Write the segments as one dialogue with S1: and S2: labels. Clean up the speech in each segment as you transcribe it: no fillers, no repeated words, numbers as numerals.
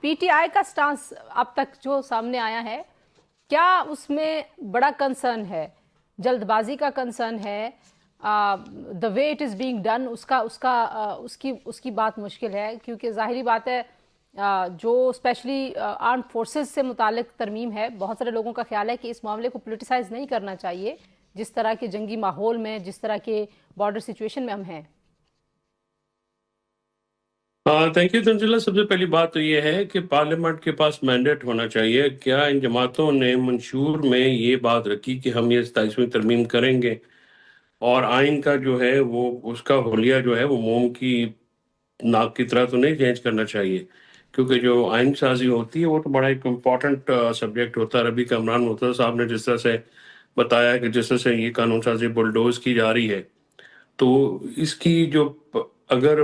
S1: P T I کا stance اب تک جو سامنے آیا ہے، کیا اس میں بڑا کنسرن ہے؟ جلد بازی کا کنسرن ہے؟ The way it is being done اس کی بات مشکل ہے، کیونکہ ظاہری بات ہے جو اسپیشلی آرمڈ فورسز سے متعلق ترمیم ہے، بہت سارے لوگوں کا خیال ہے کہ اس معاملے کو پولیٹیسائز نہیں کرنا چاہیے، جس طرح کے جنگی ماحول میں، جس طرح کے بارڈر سچویشن میں ہم ہیں۔
S2: Thank you Tanzeela. سب سے پہلی بات تو یہ ہے کہ پارلیمنٹ کے پاس مینڈیٹ ہونا چاہیے. کیا ان جماعتوں نے منشور میں یہ بات رکھی کہ ہم یہ 27ویں ترمیم کریں گے، اور آئین کا جو ہے وہ اس کا حلیہ جو ہے وہ موم کی ناک کی طرح تو نہیں چینج کرنا چاہیے، کیونکہ جو آئین سازی ہوتی ہے وہ تو بڑا ایک امپورٹنٹ سبجیکٹ ہوتا ہے. ابھی کامران مرتضیٰ صاحب نے جس طرح سے بتایا کہ جس طرح سے یہ قانون سازی بلڈوز کی جا رہی ہے، تو اس کی جو اگر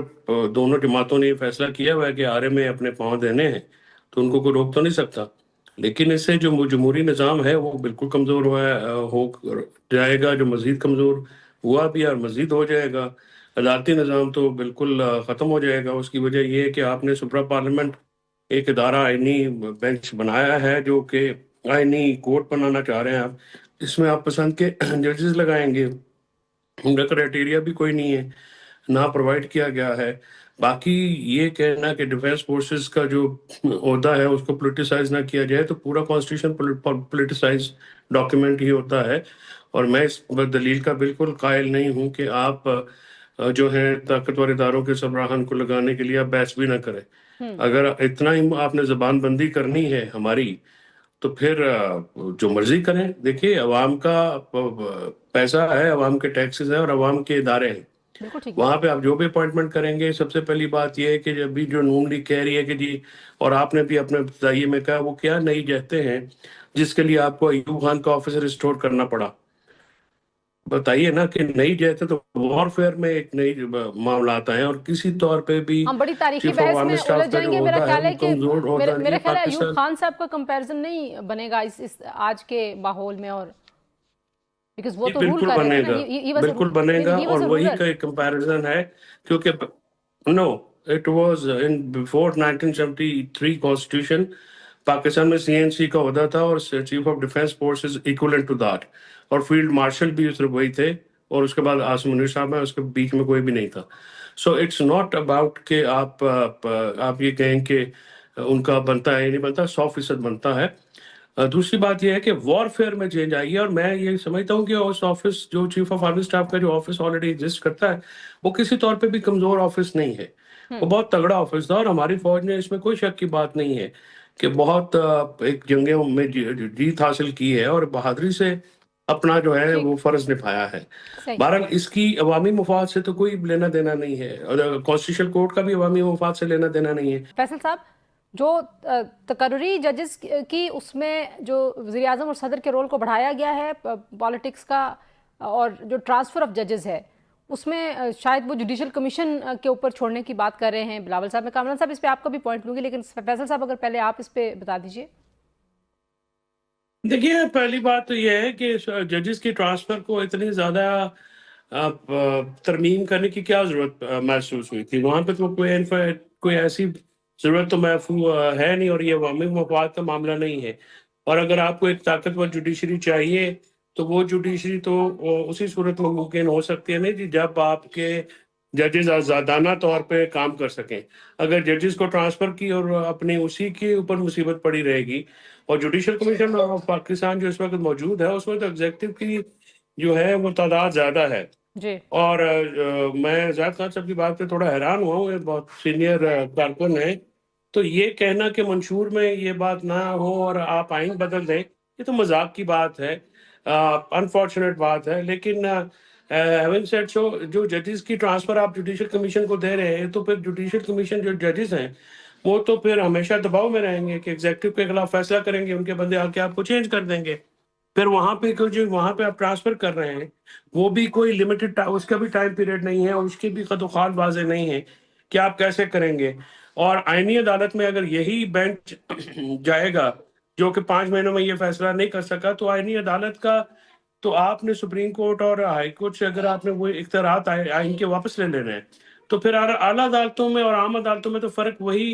S2: دونوں جماعتوں نے یہ فیصلہ کیا ہوا ہے کہ آرے میں اپنے پاؤں دینے ہیں تو ان کو کوئی روک تو نہیں سکتا. لیکن اس سے جو جمہوری نظام ہے وہ بالکل کمزور ہو جائے گا، جو مزید کمزور ہوا بھی اور مزید ہو جائے گا. عدالتی نظام تو بالکل ختم ہو جائے گا. اس کی وجہ یہ ہے کہ آپ نے سپرا پارلیمنٹ ایک ادارہ آئینی بینچ بنایا ہے جو کہ آئینی کورٹ بنانا چاہ رہے ہیں آپ. اس میں آپ پسند کے ججز لگائیں گے، ان کا کرائٹیریا بھی کوئی نہیں ہے، نہ پرووائڈ کیا گیا ہے. باقی یہ کہنا کہ ڈیفینس فورسز کا جو عہدہ ہے اس کو پولیٹیسائز نہ کیا جائے، تو پورا کانسٹیٹیوشن پولیٹیسائز ڈاکیومنٹ ہی ہوتا ہے. اور میں اس دلیل کا بالکل قائل نہیں ہوں کہ آپ جو ہے طاقتور اداروں کے سربراہان کو لگانے کے لیے آپ بحث بھی نہ کریں. اگر اتنا ہی آپ نے زبان بندی کرنی ہے ہماری، تو پھر جو مرضی کریں. دیکھیے، عوام کا پیسہ ہے، عوام کے ٹیکسز ہیں اور عوام کے ادارے ہیں.
S1: بالکل ٹھیک
S2: وہاں
S1: بات
S2: پہ آپ جو بھی اپوائنٹمنٹ کریں گے، سب سے پہلی بات یہ ہے کہ جب بھی جو نون لیگ کہہ رہی ہے کہ جی، اور آپ نے بھی اپنے ابتدائی میں کہا، وہ کیا نئی جہتے ہیں جس کے لیے آپ کو ایوب خان کا آفس ریسٹور کرنا پڑا؟ بتائیے نا کہ نئی جہتے تو وار فیئر میں ایک نئی معاملات ہیں، اور کسی طور پہ بھی
S1: ہم بڑی تاریخی
S2: چیف آف
S1: بحث
S2: آرمی
S1: میں
S2: اسٹاف
S1: الجھ
S2: کا
S1: جائیں
S2: جو
S1: گے. میرا
S2: عہدہ ہے
S1: خیال
S2: وہ
S1: ہے کہ
S2: کمزور عہدہ نہیں
S1: میرا
S2: ہے
S1: خیال ہے ایوب
S2: پاکستان.
S1: خان صاحب کا کمپیرزن نہیں بنے گا اس آج کے ماحول میں، اور بیکاز وہ
S2: یہ
S1: تو رول
S2: بالکل
S1: کر رہے
S2: بنے
S1: تھے نا.
S2: گا،
S1: ہی واز
S2: بالکل بنے گا،
S1: ہی
S2: اور
S1: واز اے
S2: وہی
S1: رولر.
S2: کا ایک کمپیریزن ہے. کیونکہ no, it was in before 1973 constitution Pakistan میں سی این سی کا عہدہ تھا، اور chief of defence forces equivalent to that, اور فیلڈ مارشل بھی صرف وہی تھے، اور اس کے بعد عاصم منیر صاحب ہیں، اس کے بیچ میں کوئی بھی نہیں تھا. سو اٹس ناٹ اباؤٹ کہ آپ یہ کہیں کہ ان کا بنتا ہے یا نہیں بنتا، 100% بنتا ہے. دوسری بات یہ ہے کہ وار فیئر میں چینج آئی ہے، اور میں یہ سمجھتا ہوں کہ اس آفس جو چیف آف آرمی اسٹاف کا جو آفس آلریڈی ایگزسٹ کرتا ہے، وہ کسی طور پہ بھی کمزور آفس نہیں ہے. وہ بہت تگڑا آفس تھا، اور ہماری فوج نے اس میں کوئی شک کی بات نہیں ہے کہ بہت ایک جنگوں میں جیت حاصل کی ہے، اور بہادری سے اپنا جو ہے
S1: ٹھیک.
S2: وہ فرض نبھایا ہے.
S1: صحیح.
S2: بہرحال اس کی عوامی مفاد سے تو کوئی لینا دینا نہیں ہے، اور کانسٹیٹیوشن کورٹ کا بھی عوامی مفاد سے لینا دینا نہیں ہے.
S1: فیصل صاحب، جو تقرری ججز کی اس میں جو وزیر اعظم اور صدر کے رول کو بڑھایا گیا ہے پالیٹکس کا، اور جو ٹرانسفر آف ججز ہے اس میں شاید وہ جوڈیشل کمیشن کے اوپر چھوڑنے کی بات کر رہے ہیں بلاول صاحب. میں کامران صاحب اس پہ آپ کا بھی پوائنٹ لوں گی، لیکن فیصل صاحب اگر پہلے آپ اس پہ بتا دیجئے.
S2: دیکھیے، پہلی بات تو یہ ہے کہ ججز کی ٹرانسفر کو اتنی زیادہ ترمیم کرنے کی کیا ضرورت محسوس ہوئی تھی؟ وہاں پہ تو کوئی ایسی ضرورت تو محفوظ ہے نہیں، اور یہ عوامی مفاد کا معاملہ نہیں ہے. اور اگر آپ کو ایک طاقتور جوڈیشری چاہیے تو وہ جوڈیشری تو اسی صورت میں ممکن ہو سکتی ہے نہیں جب آپ کے ججز آزادانہ طور پہ کام کر سکیں. اگر ججز کو ٹرانسفر کی اور اپنی اسی کے اوپر مصیبت پڑی رہے گی، اور جوڈیشل کمیشن آف پاکستان جو اس وقت موجود ہے اس میں تو ایگزیکٹو کی جو ہے وہ تعداد زیادہ ہے.
S1: جی.
S2: اور میں زاہد خان صاحب کی بات پہ تھوڑا حیران ہوا ہوں، یہ بہت سینئر کارکن ہیں، تو یہ کہنا کہ منشور میں یہ بات نہ ہو اور آپ آئین بدل دیں، یہ تو مذاق کی بات ہے، انفارچونیٹ بات ہے. لیکن ہیون سیڈ سو، جو ججز کی ٹرانسفر آپ جوڈیشل کمیشن کو دے رہے ہیں، تو پھر جوڈیشل کمیشن جو ججز ہیں وہ تو پھر ہمیشہ دباؤ میں رہیں گے کہ ایگزیکٹو کے خلاف فیصلہ کریں گے، ان کے بندے آ کے آپ کو چینج کر دیں گے. پھر وہاں پہ جو وہاں پہ آپ ٹرانسفر کر رہے ہیں وہ بھی کوئی لمیٹڈ، اس کا بھی ٹائم پیریڈ نہیں ہے، اس کی بھی خطوخال واضح نہیں ہے کہ آپ کیسے کریں گے. اور آئینی عدالت میں اگر یہی بینچ جائے گا جو کہ 5 مہینوں میں یہ فیصلہ نہیں کر سکا، تو آئینی عدالت کا تو آپ نے سپریم کورٹ اور ہائی کورٹ سے اگر آپ نے وہ اختیارات آئین کے واپس لے لینے ہیں، تو پھر اعلیٰ عدالتوں میں اور عام عدالتوں میں تو فرق وہی